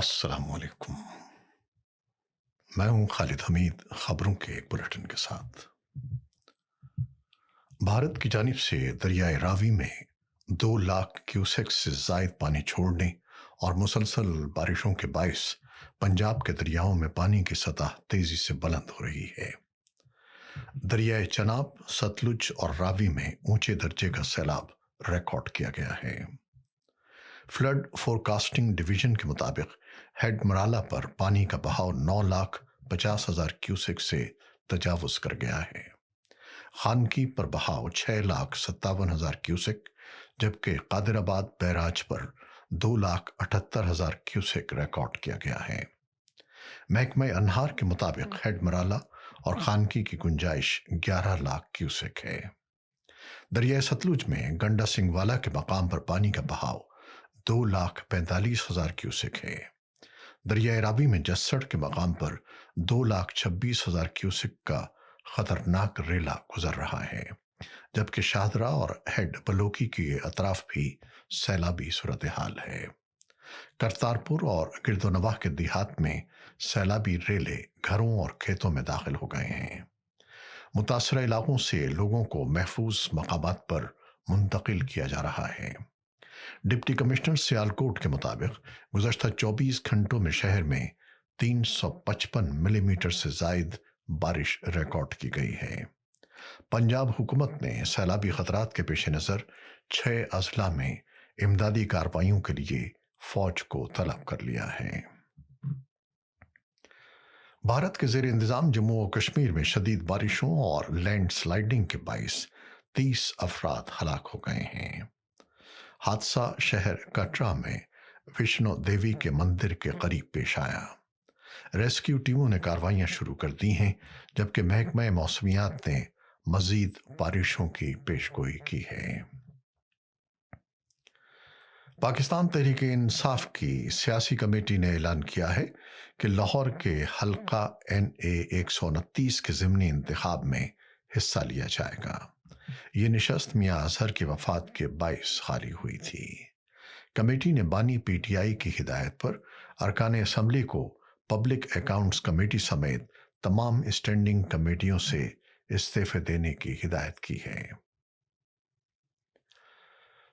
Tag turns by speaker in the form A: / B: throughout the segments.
A: السلام علیکم۔ میں ہوں خالد حمید، خبروں کے ایک بلیٹن کے ساتھ۔ بھارت کی جانب سے دریائے راوی میں 2 لاکھ کیوسیک سے زائد پانی چھوڑنے اور مسلسل بارشوں کے باعث پنجاب کے دریاؤں میں پانی کی سطح تیزی سے بلند ہو رہی ہے۔ دریائے چناب، ستلج اور راوی میں اونچے درجے کا سیلاب ریکارڈ کیا گیا ہے۔ فلڈ فورکاسٹنگ ڈویژن کے مطابق ہیڈ مرالہ پر پانی کا بہاؤ 9,50,000 کیوسیک سے تجاوز کر گیا ہے۔ خانکی پر بہاؤ 6,57,000 کیوسیک، جبکہ قادر آباد بیراج پر 2,78,000 کیوسیک ریکارڈ کیا گیا ہے۔ محکمہ انہار کے مطابق ہیڈ مرالہ اور خانکی کی گنجائش 11 لاکھ کیوسیک ہے۔ دریائے ستلج میں گنڈا سنگھ والا کے مقام پر پانی کا بہاؤ 2,45,000 کیوسیک ہے۔ دریائے راوی میں جسڑ کے مقام پر 2,26,000 کیوسیک کا خطرناک ریلا گزر رہا ہے، جبکہ شاہدرہ اور ہیڈ بلوکی کے اطراف بھی سیلابی صورتحال ہے۔ کرتارپور اور گرد و نواح کے دیہات میں سیلابی ریلے گھروں اور کھیتوں میں داخل ہو گئے ہیں۔ متاثرہ علاقوں سے لوگوں کو محفوظ مقامات پر منتقل کیا جا رہا ہے۔ ڈپٹی کمشنر سیالکوٹ کے مطابق گزشتہ 24 گھنٹوں میں شہر میں 355 ملی میٹر سے زائد بارش ریکارڈ کی گئی ہے۔ پنجاب حکومت نے سیلابی خطرات کے پیش نظر 6 اضلاع میں امدادی کارروائیوں کے لیے فوج کو طلب کر لیا ہے۔ بھارت کے زیر انتظام جموں و کشمیر میں شدید بارشوں اور لینڈ سلائیڈنگ کے باعث 30 افراد ہلاک ہو گئے ہیں۔ حادثہ شہر کٹرا میں وشنو دیوی کے مندر کے قریب پیش آیا۔ ریسکیو ٹیموں نے کارروائیاں شروع کر دی ہیں، جبکہ محکمہ موسمیات نے مزید بارشوں کی پیشگوئی کی ہے۔ پاکستان تحریک انصاف کی سیاسی کمیٹی نے اعلان کیا ہے کہ لاہور کے حلقہ NA 129 کے ضمنی انتخاب میں حصہ لیا جائے گا۔ یہ نشست میاں اظہر کی وفات کے باعث خالی ہوئی تھی۔ کمیٹی نے بانی PTI کی ہدایت پر ارکان اسمبلی کو پبلک اکاؤنٹس کمیٹی سمیت تمام اسٹینڈنگ کمیٹیوں سے استعفے دینے کی ہدایت کی ہے۔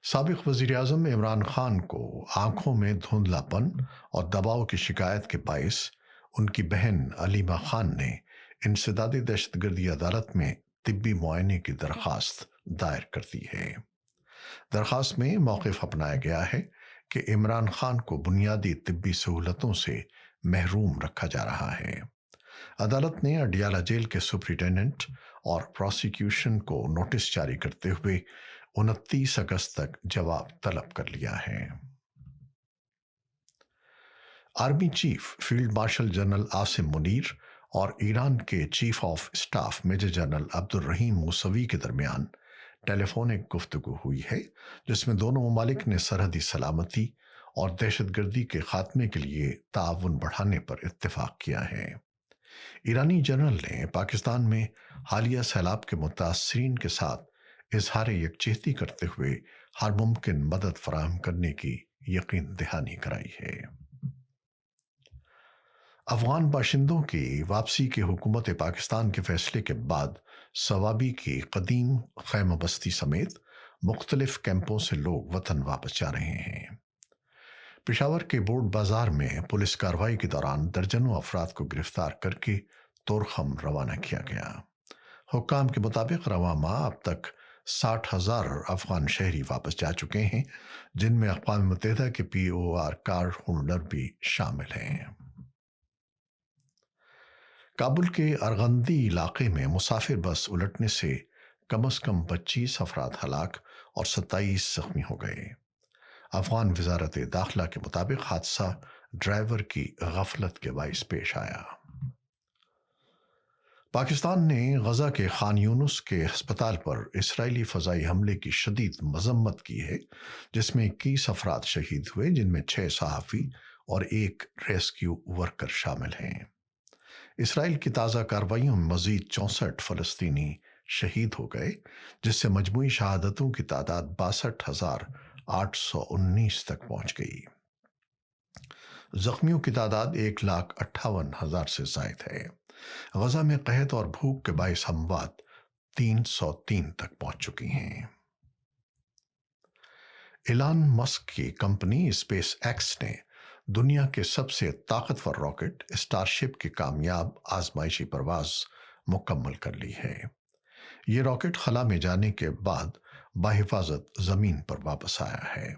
A: سابق وزیر اعظم عمران خان کو آنکھوں میں دھندلا پن اور دباؤ کی شکایت کے باعث ان کی بہن علیمہ خان نے انسدادی دہشت گردی عدالت میں طبی معائنے کی درخواست دائر کر دی ہے۔ درخواست میں موقف اپنایا گیا ہے کہ عمران خان کو بنیادی طبی سہولتوں سے محروم رکھا جا رہا ہے۔ عدالت نے اڈیالہ جیل کے سپرنٹینڈنٹ اور پروسیکیوشن کو نوٹس جاری کرتے ہوئے 29 اگست تک جواب طلب کر لیا ہے۔ Army chief field marshal general Asim Munir اور ایران کے chief of staff major general Abdul Rahim Moosavi کے درمیان ٹیلی فونک گفتگو ہوئی ہے، جس میں دونوں ممالک نے سرحدی سلامتی اور دہشت گردی کے خاتمے کے لیے تعاون بڑھانے پر اتفاق کیا ہے۔ ایرانی جنرل نے پاکستان میں حالیہ سیلاب کے متاثرین کے ساتھ اظہار یکجہتی کرتے ہوئے ہر ممکن مدد فراہم کرنے کی یقین دہانی کرائی ہے۔ افغان باشندوں کی واپسی کے حکومت پاکستان کے فیصلے کے بعد ثوابی کی قدیم خیمہ بستی سمیت مختلف کیمپوں سے لوگ وطن واپس جا رہے ہیں۔ پشاور کے بورڈ بازار میں پولیس کارروائی کے دوران درجنوں افراد کو گرفتار کر کے طورخم روانہ کیا گیا۔ حکام کے مطابق رواں ماہ اب تک 60,000 افغان شہری واپس جا چکے ہیں، جن میں اقوام متحدہ کے POR کارڈ ہولڈر بھی شامل ہیں۔ کابل کے ارغندی علاقے میں مسافر بس الٹنے سے کم از کم 25 افراد ہلاک اور 27 زخمی ہو گئے۔ افغان وزارت داخلہ کے مطابق حادثہ ڈرائیور کی غفلت کے باعث پیش آیا۔ پاکستان نے غزہ کے خان یونس کے ہسپتال پر اسرائیلی فضائی حملے کی شدید مذمت کی ہے، جس میں 21 افراد شہید ہوئے، جن میں 6 صحافی اور 1 ریسکیو ورکر شامل ہیں۔ اسرائیل کی تازہ کارروائیوں میں مزید 64 فلسطینی شہید ہو گئے، جس سے مجموعی شہادتوں کی تعداد 62,819 تک پہنچ گئی۔ زخمیوں کی تعداد 1,58,000 سے زائد ہے۔ غزہ میں قحط اور بھوک کے باعث اموات 303 تک پہنچ چکی ہیں۔ ایلان مسک کی کمپنی اسپیس ایکس نے دنیا کے سب سے طاقتور راکٹ اسٹار شپ کی کامیاب آزمائشی پرواز مکمل کر لی ہے۔ یہ راکٹ خلا میں جانے کے بعد بحفاظت زمین پر واپس آیا ہے۔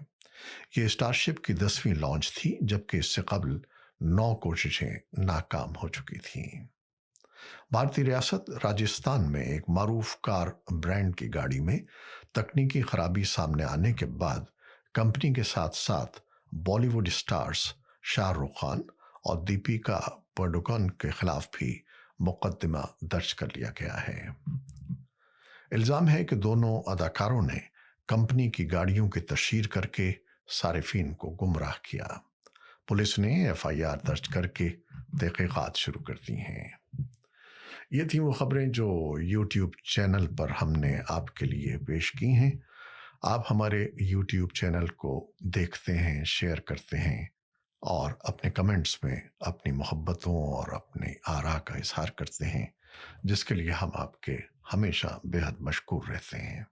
A: یہ اسٹار شپ کی 10ویں لانچ تھی، جبکہ اس سے قبل 9 کوششیں ناکام ہو چکی تھیں۔ بھارتی ریاست راجستھان میں ایک معروف کار برانڈ کی گاڑی میں تکنیکی خرابی سامنے آنے کے بعد کمپنی کے ساتھ ساتھ بالی ووڈ اسٹارز شاہ رخ خان اور دیپیکا پڈوکون کے خلاف بھی مقدمہ درج کر لیا گیا ہے۔ الزام ہے کہ دونوں اداکاروں نے کمپنی کی گاڑیوں کی تشہیر کر کے صارفین کو گمراہ کیا۔ پولیس نے FIR درج کر کے تحقیقات شروع کر دی ہیں۔ یہ تھیں وہ خبریں جو یوٹیوب چینل پر ہم نے آپ کے لیے پیش کی ہیں۔ آپ ہمارے یوٹیوب چینل کو دیکھتے ہیں، شیئر کرتے ہیں اور اپنے کمنٹس میں اپنی محبتوں اور اپنی آراء کا اظہار کرتے ہیں، جس کے لیے ہم آپ کے ہمیشہ بے حد مشکور رہتے ہیں۔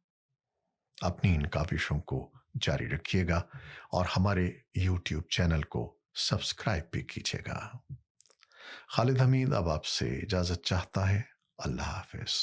A: اپنی ان کاوشوں کو جاری رکھیے گا اور ہمارے یوٹیوب چینل کو سبسکرائب بھی کیجیے گا۔ خالد حمید اب آپ سے اجازت چاہتا ہے۔ اللہ حافظ۔